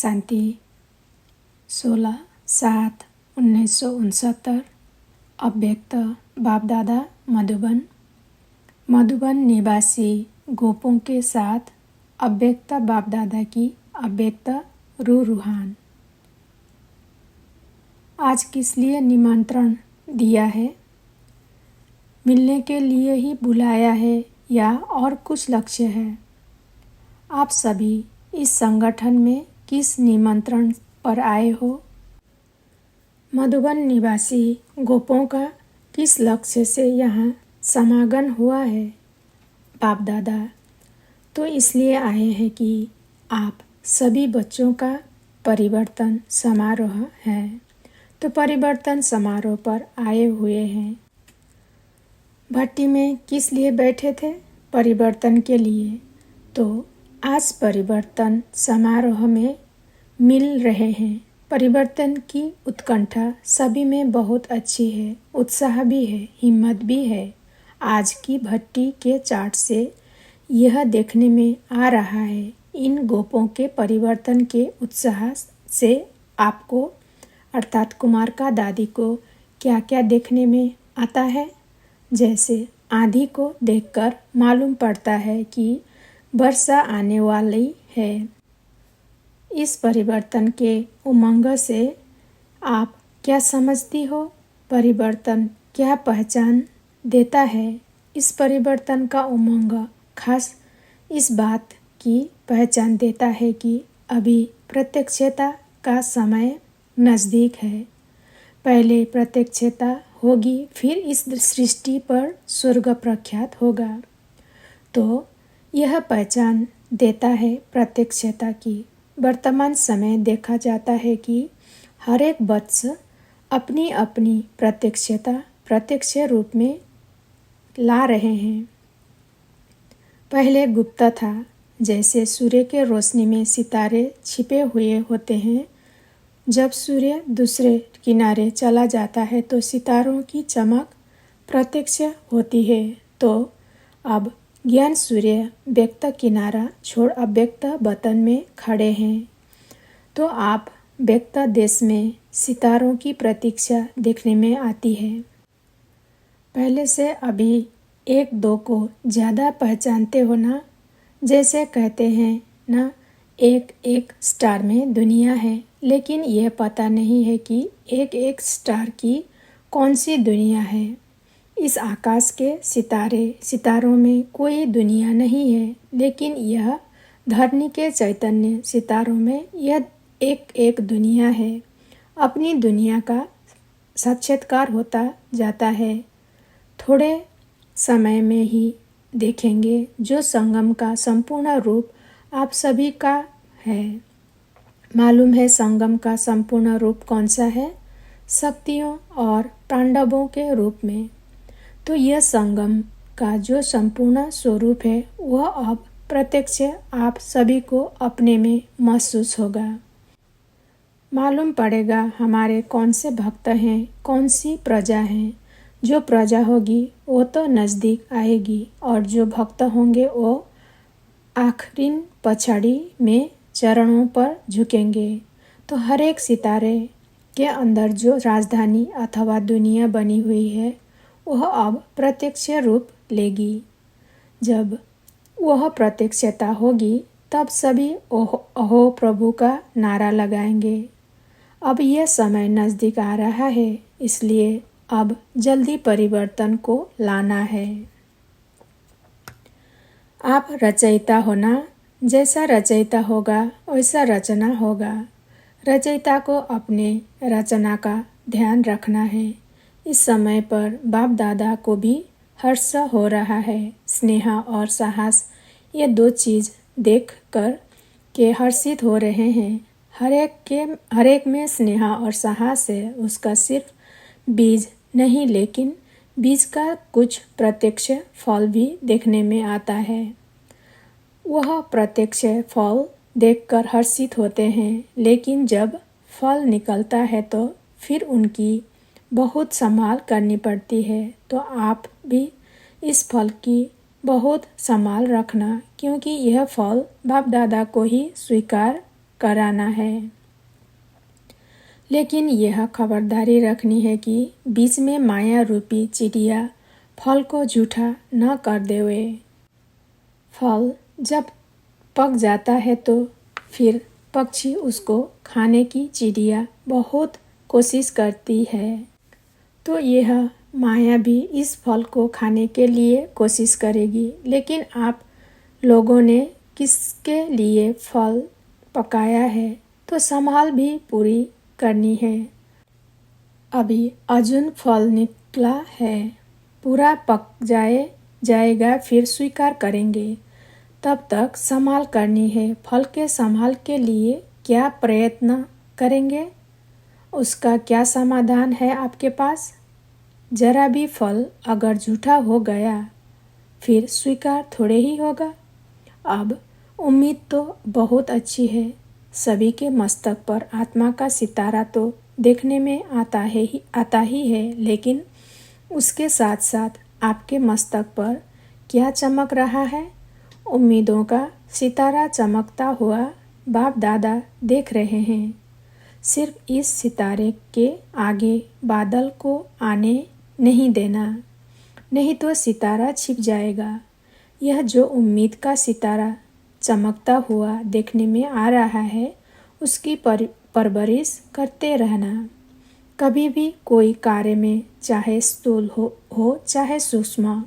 शांति 16/7/1969 अव्यक्त बाप दादा मधुबन निवासी गोपों के साथ अव्यक्त बाप दादा की अव्यक्त रूहान। आज किस लिए निमंत्रण दिया है? मिलने के लिए ही बुलाया है या और कुछ लक्ष्य है? आप सभी इस संगठन में किस निमंत्रण पर आए हो? मधुबन निवासी गोपों का किस लक्ष्य से यहाँ समागम हुआ है? बाप दादा तो इसलिए आए हैं कि आप सभी बच्चों का परिवर्तन समारोह है, तो परिवर्तन समारोह पर आए हुए हैं। भट्टी में किस लिए बैठे थे? परिवर्तन के लिए। तो आज परिवर्तन समारोह में मिल रहे हैं। परिवर्तन की उत्कंठा सभी में बहुत अच्छी है, उत्साह भी है, हिम्मत भी है। आज की भट्टी के चार्ट से यह देखने में आ रहा है। इन गोपों के परिवर्तन के उत्साह से आपको अर्थात कुमार का दादी को क्या क्या देखने में आता है? जैसे आंधी को देखकर मालूम पड़ता है कि वर्षा आने वाली है। इस परिवर्तन के उमंग से आप क्या समझती हो? परिवर्तन क्या पहचान देता है? इस परिवर्तन का उमंग खास इस बात की पहचान देता है कि अभी प्रत्यक्षता का समय नज़दीक है। पहले प्रत्यक्षता होगी, फिर इस सृष्टि पर स्वर्ग प्रख्यात होगा। तो यह पहचान देता है प्रत्यक्षता की। वर्तमान समय देखा जाता है कि हर एक वत्स अपनी अपनी प्रत्यक्षता प्रत्यक्ष रूप में ला रहे हैं। पहले गुप्त था, जैसे सूर्य के रोशनी में सितारे छिपे हुए होते हैं। जब सूर्य दूसरे किनारे चला जाता है तो सितारों की चमक प्रत्यक्ष होती है। तो अब ज्ञान सूर्य व्यक्त किनारा छोड़ अव्यक्त वतन में खड़े हैं। तो आप व्यक्त देश में सितारों की प्रतीक्षा देखने में आती है। पहले से अभी एक दो को ज़्यादा पहचानते हो ना? जैसे कहते हैं ना, एक एक स्टार में दुनिया है, लेकिन यह पता नहीं है कि एक एक स्टार की कौन सी दुनिया है। इस आकाश के सितारों में कोई दुनिया नहीं है, लेकिन यह धरनी के चैतन्य सितारों में यह एक एक दुनिया है। अपनी दुनिया का साक्षात्कार होता जाता है। थोड़े समय में ही देखेंगे जो संगम का संपूर्ण रूप आप सभी का है। मालूम है संगम का संपूर्ण रूप कौन सा है? शक्तियों और पांडवों के रूप में। तो यह संगम का जो संपूर्ण स्वरूप है वह अब प्रत्यक्ष आप सभी को अपने में महसूस होगा। मालूम पड़ेगा हमारे कौन से भक्त हैं, कौन सी प्रजा हैं। जो प्रजा होगी वो तो नज़दीक आएगी और जो भक्त होंगे वो आखिरी पछाड़ी में चरणों पर झुकेंगे। तो हर एक सितारे के अंदर जो राजधानी अथवा दुनिया बनी हुई है वह अब प्रत्यक्ष रूप लेगी। जब वह प्रत्यक्षता होगी तब सभी ओहो प्रभु का नारा लगाएंगे। अब यह समय नज़दीक आ रहा है, इसलिए अब जल्दी परिवर्तन को लाना है। आप रचयिता होना, जैसा रचयिता होगा वैसा रचना होगा। रचयिता को अपने रचना का ध्यान रखना है। इस समय पर बाप दादा को भी हर्ष हो रहा है। स्नेह और साहस ये दो चीज़ देख कर के हर्षित हो रहे हैं। हर एक में स्नेह और साहस है। उसका सिर्फ बीज नहीं, लेकिन बीज का कुछ प्रत्यक्ष फल भी देखने में आता है। वह प्रत्यक्ष फल देखकर हर्षित होते हैं, लेकिन जब फल निकलता है तो फिर उनकी बहुत संभाल करनी पड़ती है। तो आप भी इस फल की बहुत संभाल रखना, क्योंकि यह फल बाप दादा को ही स्वीकार कराना है। लेकिन यह खबरदारी रखनी है कि बीच में माया रूपी चिड़िया फल को झूठा न कर देवे। फल जब पक जाता है तो फिर पक्षी उसको खाने की चिड़िया बहुत कोशिश करती है, तो यह माया भी इस फल को खाने के लिए कोशिश करेगी। लेकिन आप लोगों ने किसके लिए फल पकाया है तो संभाल भी पूरी करनी है। अभी अर्जुन फल निकला है, पूरा पक जाएगा फिर स्वीकार करेंगे। तब तक संभाल करनी है। फल के संभाल के लिए क्या प्रयत्न करेंगे, उसका क्या समाधान है आपके पास? जरा भी फल अगर झूठा हो गया फिर स्वीकार थोड़े ही होगा। अब उम्मीद तो बहुत अच्छी है। सभी के मस्तक पर आत्मा का सितारा तो देखने में आता ही है, लेकिन उसके साथ साथ आपके मस्तक पर क्या चमक रहा है? उम्मीदों का सितारा चमकता हुआ बाप दादा देख रहे हैं। सिर्फ इस सितारे के आगे बादल को आने नहीं देना, नहीं तो सितारा छिप जाएगा। यह जो उम्मीद का सितारा चमकता हुआ देखने में आ रहा है, उसकी परवरिश करते रहना। कभी भी कोई कार्य में चाहे स्थूल हो चाहे सूक्ष्म,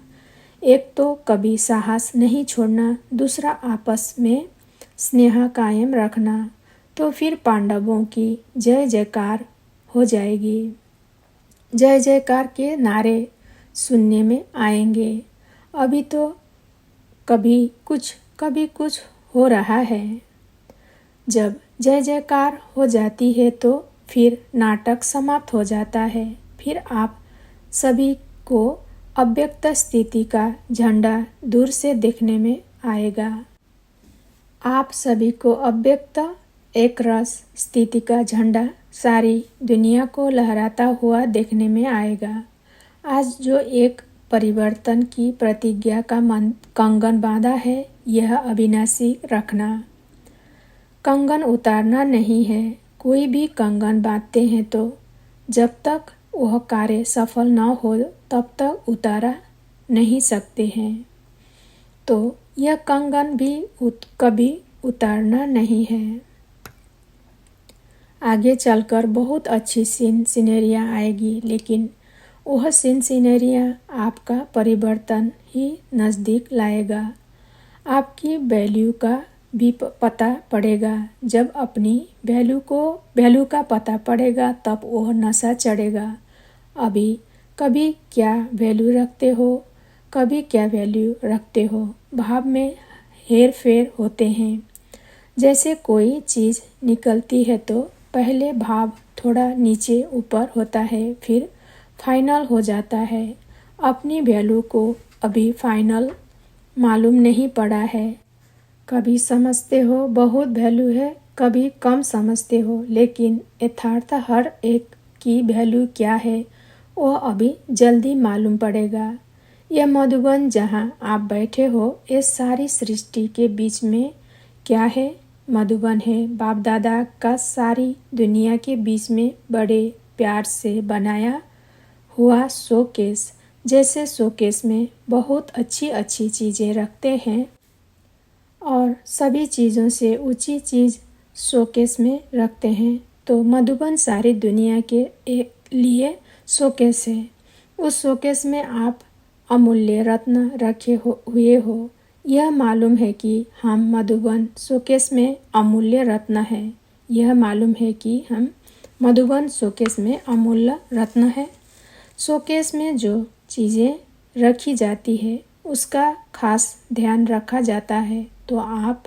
एक तो कभी साहस नहीं छोड़ना, दूसरा आपस में स्नेह कायम रखना, तो फिर पांडवों की जय जयकार हो जाएगी। जय जयकार के नारे सुनने में आएंगे। अभी तो कभी कुछ हो रहा है। जब जय जयकार हो जाती है तो फिर नाटक समाप्त हो जाता है। फिर आप सभी को अव्यक्त स्थिति का झंडा दूर से देखने में आएगा। आप सभी को अव्यक्त एक रस स्थिति का झंडा सारी दुनिया को लहराता हुआ देखने में आएगा। आज जो एक परिवर्तन की प्रतिज्ञा का कंगन बांधा है, यह अविनाशी रखना। कंगन उतारना नहीं है। कोई भी कंगन बांधते हैं तो जब तक वह कार्य सफल न हो तब तक उतारा नहीं सकते हैं। तो यह कंगन भी कभी उतारना नहीं है। आगे चलकर बहुत अच्छी सीनरियाँ आएगी, लेकिन वह सीनरियाँ आपका परिवर्तन ही नज़दीक लाएगा। आपकी वैल्यू का भी पता पड़ेगा। जब अपनी वैल्यू का पता पड़ेगा तब वह नशा चढ़ेगा। अभी कभी क्या वैल्यू रखते हो, कभी क्या वैल्यू रखते हो, भाव में हेर फेर होते हैं। जैसे कोई चीज़ निकलती है तो पहले भाव थोड़ा नीचे ऊपर होता है, फिर फाइनल हो जाता है। अपनी वैल्यू को अभी फाइनल मालूम नहीं पड़ा है। कभी समझते हो बहुत वैल्यू है, कभी कम समझते हो, लेकिन यथार्थ हर एक की वैल्यू क्या है वह अभी जल्दी मालूम पड़ेगा। यह मधुबन जहाँ आप बैठे हो, ये सारी सृष्टि के बीच में क्या है? मधुबन है। बाप दादा का सारी दुनिया के बीच में बड़े प्यार से बनाया हुआ शोकेस। जैसे शोकेस में बहुत अच्छी अच्छी चीज़ें रखते हैं और सभी चीज़ों से ऊंची चीज़ शोकेस में रखते हैं, तो मधुबन सारी दुनिया के लिए शोकेस है। उस शोकेस में आप अमूल्य रत्न रखे हुए हो। यह मालूम है कि हम मधुबन शोकेस में अमूल्य रत्न है। यह मालूम है कि हम मधुबन शोकेस में अमूल्य रत्न है। शोकेस में जो चीज़ें रखी जाती है उसका खास ध्यान रखा जाता है, तो आप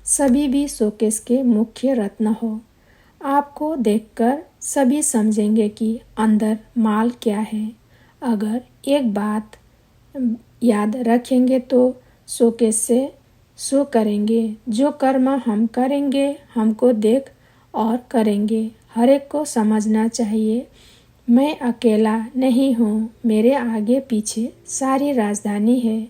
सभी भी शोकेस के मुख्य रत्न हो। आपको देखकर सभी समझेंगे कि अंदर माल क्या है। अगर एक बात याद रखेंगे तो शोकेस से शो करेंगे। जो कर्म हम करेंगे हमको देख और करेंगे। हर एक को समझना चाहिए, मैं अकेला नहीं हूँ, मेरे आगे पीछे सारी राजधानी है।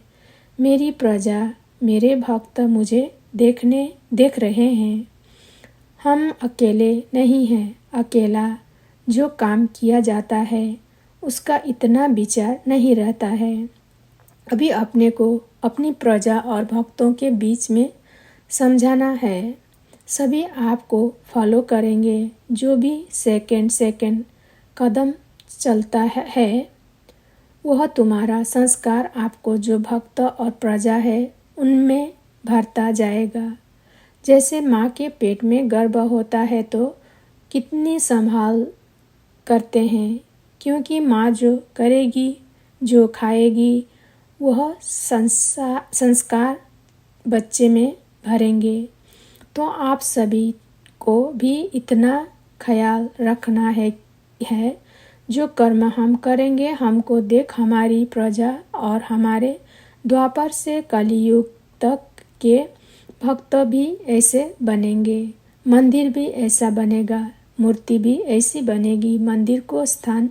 मेरी प्रजा, मेरे भक्त मुझे देख रहे हैं। हम अकेले नहीं हैं। अकेला जो काम किया जाता है उसका इतना विचार नहीं रहता है। अभी अपने को अपनी प्रजा और भक्तों के बीच में समझाना है। सभी आपको फॉलो करेंगे। जो भी सेकंड कदम चलता है वह तुम्हारा संस्कार आपको जो भक्त और प्रजा है उनमें भरता जाएगा। जैसे माँ के पेट में गर्भ होता है तो कितनी संभाल करते हैं, क्योंकि माँ जो करेगी, जो खाएगी, वह संस्कार बच्चे में भरेंगे। तो आप सभी को भी इतना ख्याल रखना है जो कर्म हम करेंगे हमको देख हमारी प्रजा और हमारे द्वापर से कलियुग तक के भक्त भी ऐसे बनेंगे। मंदिर भी ऐसा बनेगा, मूर्ति भी ऐसी बनेगी, मंदिर को स्थान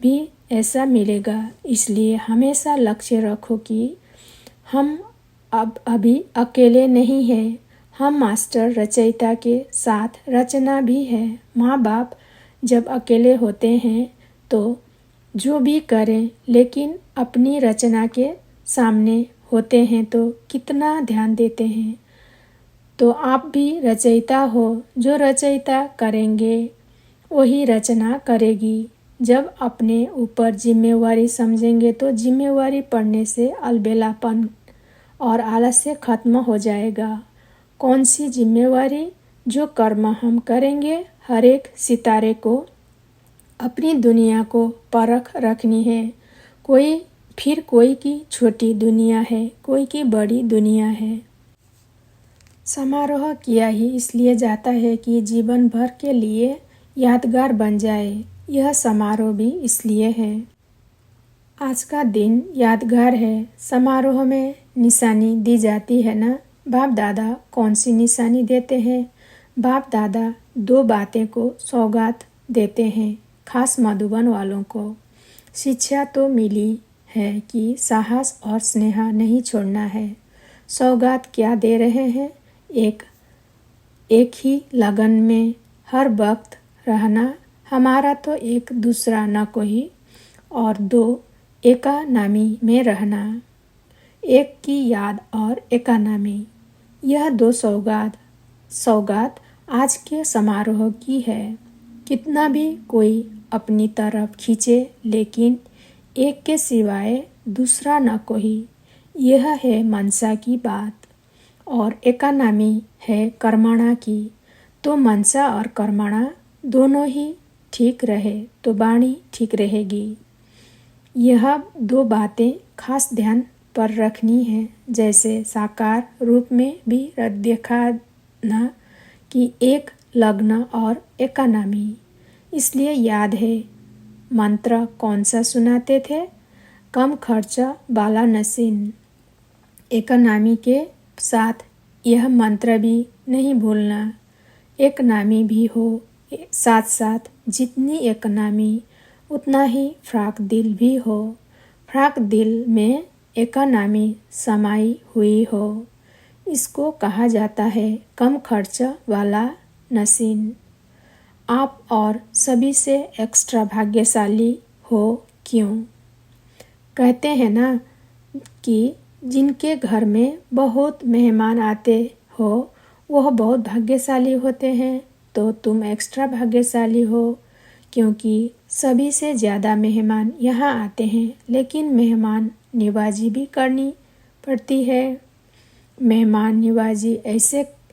भी ऐसा मिलेगा। इसलिए हमेशा लक्ष्य रखो कि हम अभी अकेले नहीं हैं। हम मास्टर रचयिता के साथ रचना भी है। माँ बाप जब अकेले होते हैं तो जो भी करें, लेकिन अपनी रचना के सामने होते हैं तो कितना ध्यान देते हैं। तो आप भी रचयिता हो। जो रचयिता करेंगे वही रचना करेगी। जब अपने ऊपर जिम्मेवारी समझेंगे तो जिम्मेवारी पड़ने से अलबेलापन और आलस्य खत्म हो जाएगा। कौन सी जिम्मेवारी? जो कर्म हम करेंगे, हर एक सितारे को अपनी दुनिया को परख रखनी है। कोई की छोटी दुनिया है, कोई की बड़ी दुनिया है। समारोह किया ही इसलिए जाता है कि जीवन भर के लिए यादगार बन जाए। यह समारोह भी इसलिए है। आज का दिन यादगार है। समारोह में निशानी दी जाती है ना। बाप दादा कौन सी निशानी देते हैं? बाप दादा 2 बातें को सौगात देते हैं, खास मधुबन वालों को। शिक्षा तो मिली है कि साहस और स्नेह नहीं छोड़ना है। सौगात क्या दे रहे हैं? एक ही लगन में हर वक्त रहना, हमारा तो एक दूसरा न कोई, और 2 एकानामी में रहना, एक की याद और एकानामी। यह 2 सौगात आज के समारोह की है। कितना भी कोई अपनी तरफ खींचे, लेकिन एक के सिवाय दूसरा न कोई। यह है मनसा की बात, और एकानामी है कर्मणा की। तो मनसा और कर्मणा दोनों ही ठीक रहे तो वाणी ठीक रहेगी। यह 2 बातें खास ध्यान पर रखनी है। जैसे साकार रूप में भी देखना कि एक लग्न और एकानामी। इसलिए याद है मंत्र कौन सा सुनाते थे? कम खर्चा वाला नसीन। एकानामी के साथ यह मंत्र भी नहीं भूलना। एक नामी भी हो, साथ साथ जितनी एक नामी उतना ही फ्राक दिल भी हो। फ्राक दिल में एकानामी समाई हुई हो। इसको कहा जाता है कम खर्च वाला नसीन। आप और सभी से एक्स्ट्रा भाग्यशाली हो। क्यों? कहते हैं ना कि जिनके घर में बहुत मेहमान आते हो वह बहुत भाग्यशाली होते हैं। तो तुम एक्स्ट्रा भाग्यशाली हो, क्योंकि सभी से ज़्यादा मेहमान यहाँ आते हैं। लेकिन मेहमान निवाजी भी करनी पड़ती है। मेहमान निवाजी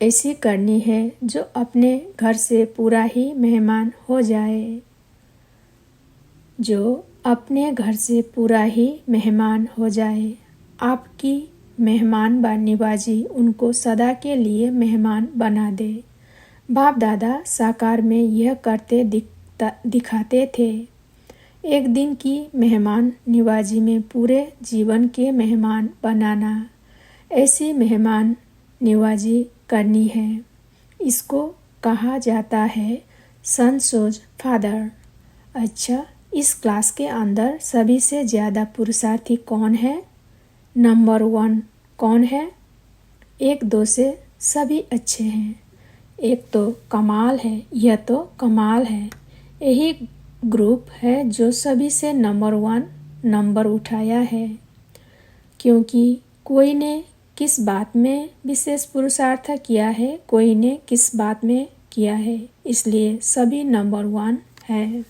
ऐसी करनी है जो अपने घर से पूरा ही मेहमान हो जाए। जो अपने घर से पूरा ही मेहमान हो जाए। आपकी मेहमान निवाजी उनको सदा के लिए मेहमान बना दे। बाप दादा साकार में यह करते दिखाते थे। एक दिन की मेहमान निवाजी में पूरे जीवन के मेहमान बनाना। ऐसी मेहमान निवाजी करनी है। इसको कहा जाता है सन सोज फादर। अच्छा, इस क्लास के अंदर सभी से ज़्यादा पुरुषार्थी कौन है? नंबर 1 कौन है? 1 2 से सभी अच्छे हैं। एक तो कमाल है, यह तो कमाल है। यही ग्रुप है जो सभी से नंबर 1 नंबर उठाया है। क्योंकि कोई ने किस बात में विशेष पुरुषार्थ किया है, कोई ने किस बात में किया है, इसलिए सभी नंबर 1 है।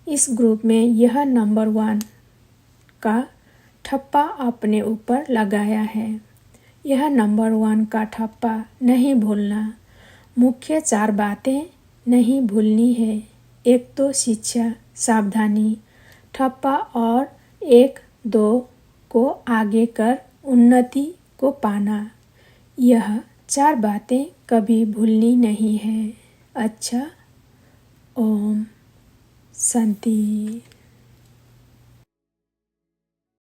इस ग्रुप में यह नंबर 1 का ठप्पा अपने ऊपर लगाया है। यह नंबर 1 का ठप्पा नहीं भूलना। मुख्य 4 बातें नहीं भूलनी है। एक तो शिक्षा, सावधानी, ठप्पा और 1-2 को आगे कर उन्नति को पाना। यह 4 बातें कभी भूलनी नहीं है। अच्छा, ओम शांति।